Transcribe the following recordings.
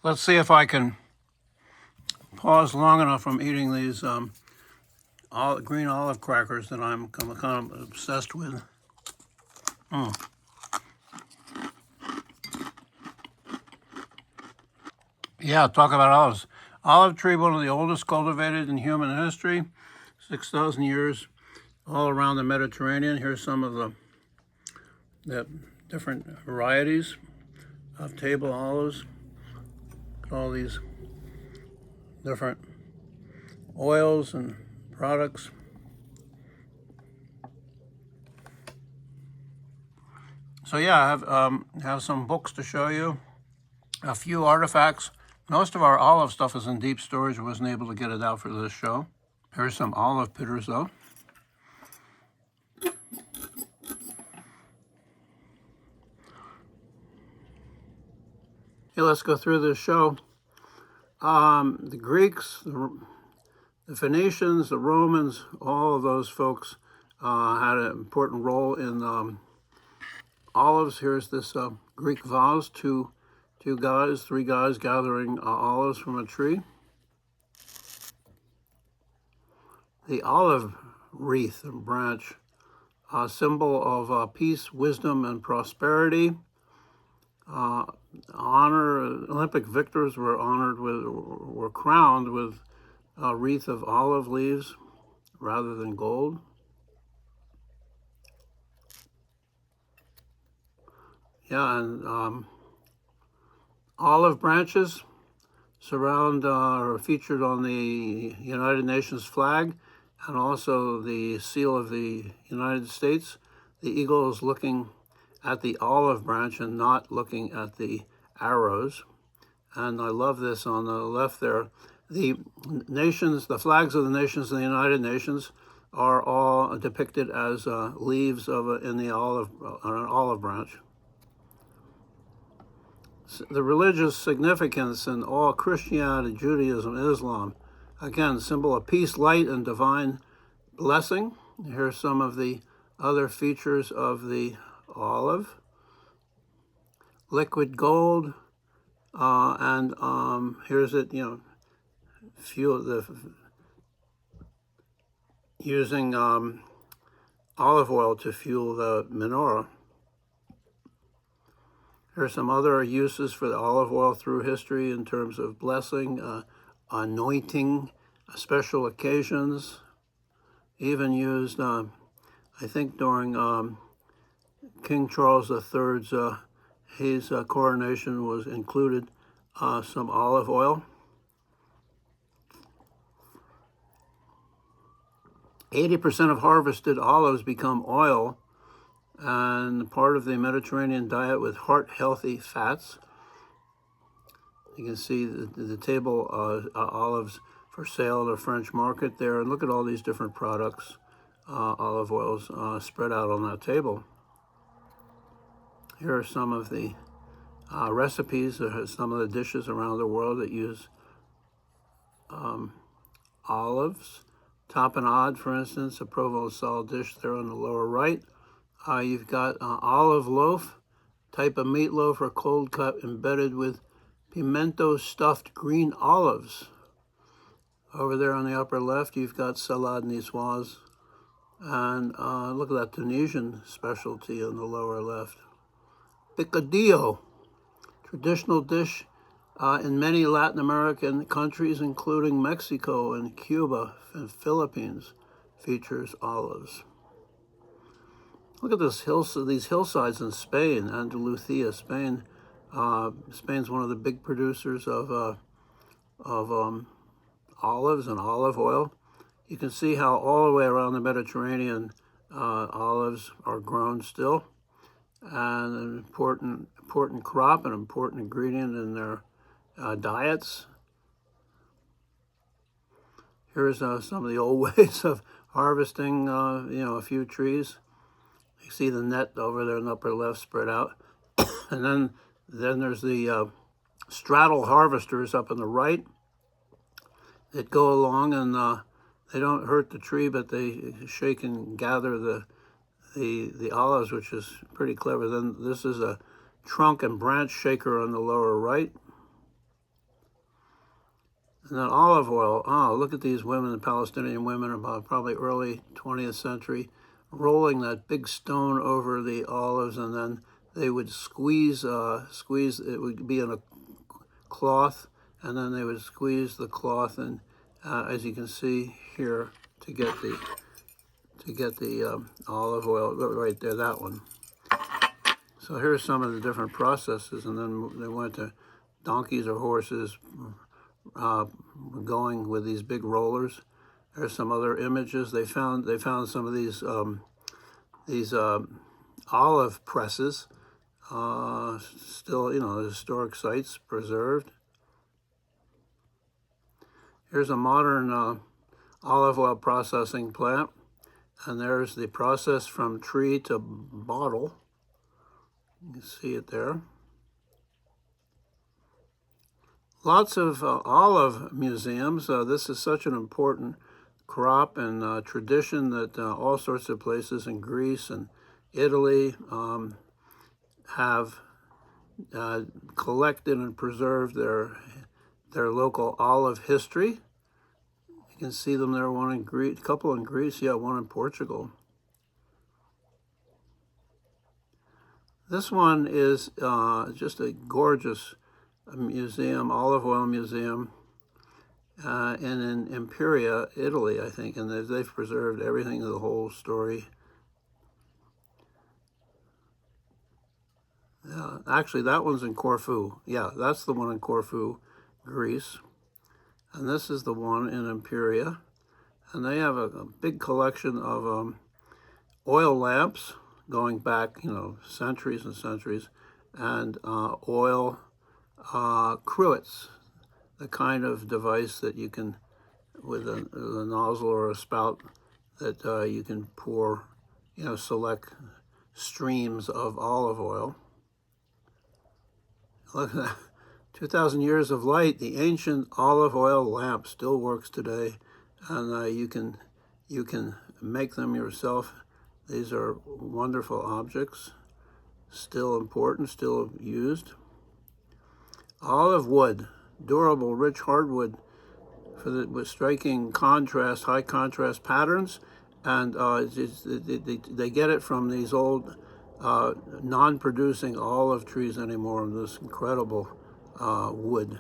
Let's see if I can pause long enough from eating these green olive crackers that I'm kind of obsessed with. Yeah, talk about olives. Olive tree, one of the oldest cultivated in human history, 6,000 years, all around the Mediterranean. Here's some of the different varieties of table olives. All these different oils and products. So yeah, I have some books to show you, a few artifacts. Most of our olive stuff is in deep storage. I wasn't able to get it out for this show. Here's some olive bitters though. Okay, let's go through this show. The Greeks, the Phoenicians, the Romans, all of those folks had an important role in olives. Here's this Greek vase, three guys gathering olives from a tree. The olive wreath and branch, a symbol of peace, wisdom, and prosperity. Olympic victors were crowned with a wreath of olive leaves rather than gold. Yeah, and olive branches are featured on the United Nations flag and also the seal of the United States. The eagle is looking at the olive branch and not looking at the arrows. And I love this on the left there. The flags of the nations in the United Nations are all depicted as leaves in an olive branch. The religious significance in all Christianity, Judaism, Islam, again, symbol of peace, light, and divine blessing. Here's some of the other features of the olive. Liquid gold, and here's it, using olive oil to fuel the menorah. Here's some other uses for the olive oil through history in terms of blessing, anointing, special occasions, even used, I think, during King Charles III's his coronation was included some olive oil. 80% of harvested olives become oil, and part of the Mediterranean diet with heart-healthy fats. You can see the table olives for sale at a French market there, and look at all these different products, olive oils spread out on that table. Here are some of the recipes, some of the dishes around the world that use olives. Tapenade, for instance, a Provençal dish there on the lower right. You've got olive loaf, type of meatloaf or cold cut embedded with pimento stuffed green olives. Over there on the upper left, you've got salade niçoise. And look at that Tunisian specialty on the lower left. Picadillo, traditional dish in many Latin American countries, including Mexico and Cuba and Philippines, features olives. Look at these hillsides in Spain, Andalusia, Spain. Spain's one of the big producers of olives and olive oil. You can see how all the way around the Mediterranean olives are grown still, and an important crop, an important ingredient in their diets. Here's some of the old ways of harvesting, a few trees. You see the net over there in the upper left spread out. And then there's the straddle harvesters up on the right that go along, and they don't hurt the tree, but they shake and gather the olives, which is pretty clever. Then this is a trunk and branch shaker on the lower right. And then olive oil. Oh, look at these women, the Palestinian women, about probably early 20th century, rolling that big stone over the olives, and then they would squeeze. It would be in a cloth, and then they would squeeze the cloth, and as you can see here, to get the olive oil right there. That one. So here's some of the different processes, and then they went to donkeys or horses going with these big rollers. There's some other images. They found some of these olive presses, still, historic sites preserved. Here's a modern olive oil processing plant, and there's the process from tree to bottle. You can see it there. Lots of olive museums. This is such an important crop and tradition that all sorts of places in Greece and Italy have collected and preserved their local olive history. You can see them there, one in Greece, a couple in Greece, yeah, one in Portugal. This one is just a gorgeous museum, olive oil museum, in Imperia, Italy, I think, and they've preserved everything, the whole story. Actually, that one's in Corfu. Yeah, that's the one in Corfu, Greece. And this is the one in Imperia. And they have a big collection of oil lamps going back, centuries and centuries, and oil cruets, the kind of device that you can, with a nozzle or a spout, that you can pour, select streams of olive oil. Look at that. 2,000 years of light. The ancient olive oil lamp still works today, and you can make them yourself. These are wonderful objects, still important, still used. Olive wood, durable, rich hardwood, with striking contrast, high contrast patterns, and they get it from these old non-producing olive trees anymore. This incredible wood.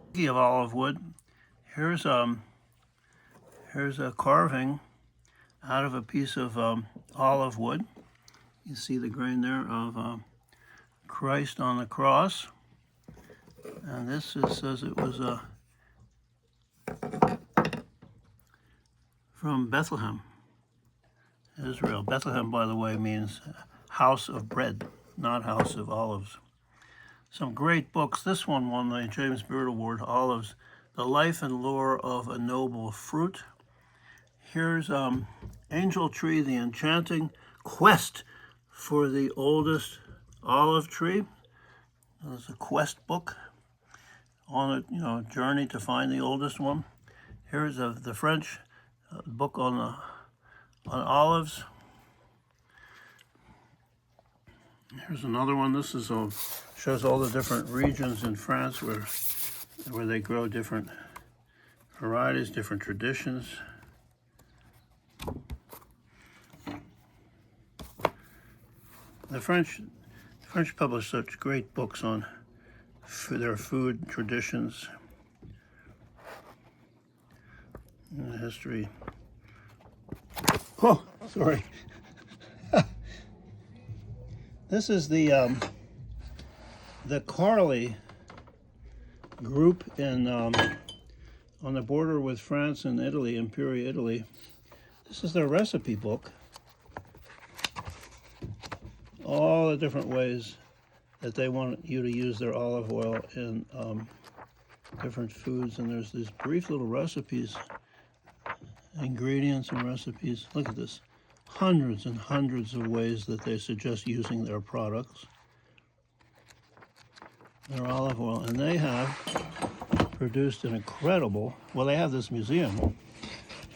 Speaking of olive wood, here's a carving out of a piece of olive wood. You see the grain there of Christ on the cross, and this says it was from Bethlehem, Israel. Bethlehem, by the way, means house of bread, not house of olives. Some great books. This one won the James Beard Award, Olives, The Life and Lore of a Noble Fruit. Here's Angel Tree, The Enchanting Quest for the Oldest Olive Tree. There's a quest book on a journey to find the oldest one. Here's the French book on olives. Here's another one. This is shows all the different regions in France where they grow different varieties, different traditions. The French publish such great books on their food traditions and history. Oh, sorry. This is the Carly group in on the border with France and Italy, Imperia, Italy. This is their recipe book. All the different ways that they want you to use their olive oil in different foods, and there's these brief little recipes, ingredients and recipes. Look at this. Hundreds and hundreds of ways that they suggest using their products, their olive oil, and they have produced an incredible, they have this museum,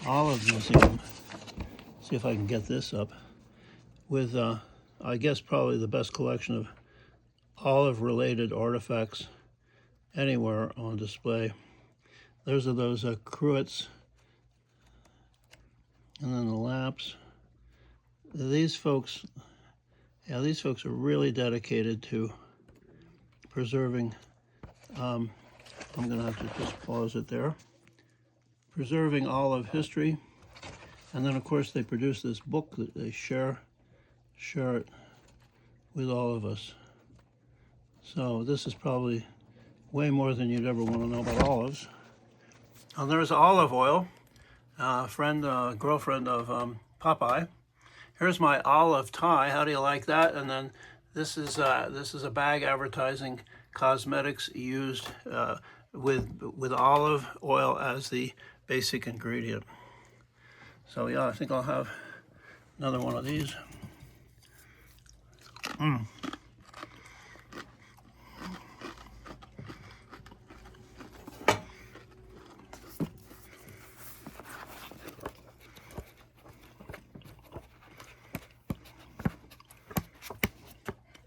olive museum. See if I can get this up, with I guess probably the best collection of olive-related artifacts anywhere on display. Those are those cruets, and then the laps. These folks, yeah, these folks are really dedicated to preserving. I'm going to have to just pause it there. Preserving olive history, and then of course they produce this book that they share it with all of us. So this is probably way more than you'd ever want to know about olives. And there's olive oil, girlfriend of Popeye. Here's my olive tie. How do you like that? And then this is a bag advertising cosmetics used with olive oil as the basic ingredient. So yeah, I think I'll have another one of these.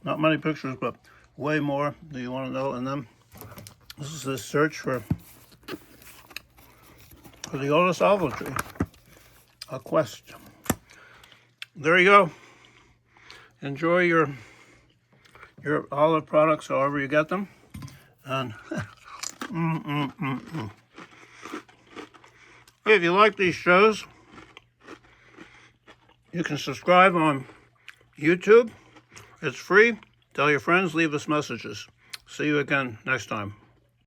Not many pictures, but way more that you want to know. And then this is the search for the oldest olive tree, a quest. There you go. Enjoy your olive products however you get them. And Hey, if you like these shows, you can subscribe on YouTube. It's free. Tell your friends, leave us messages. See you again next time.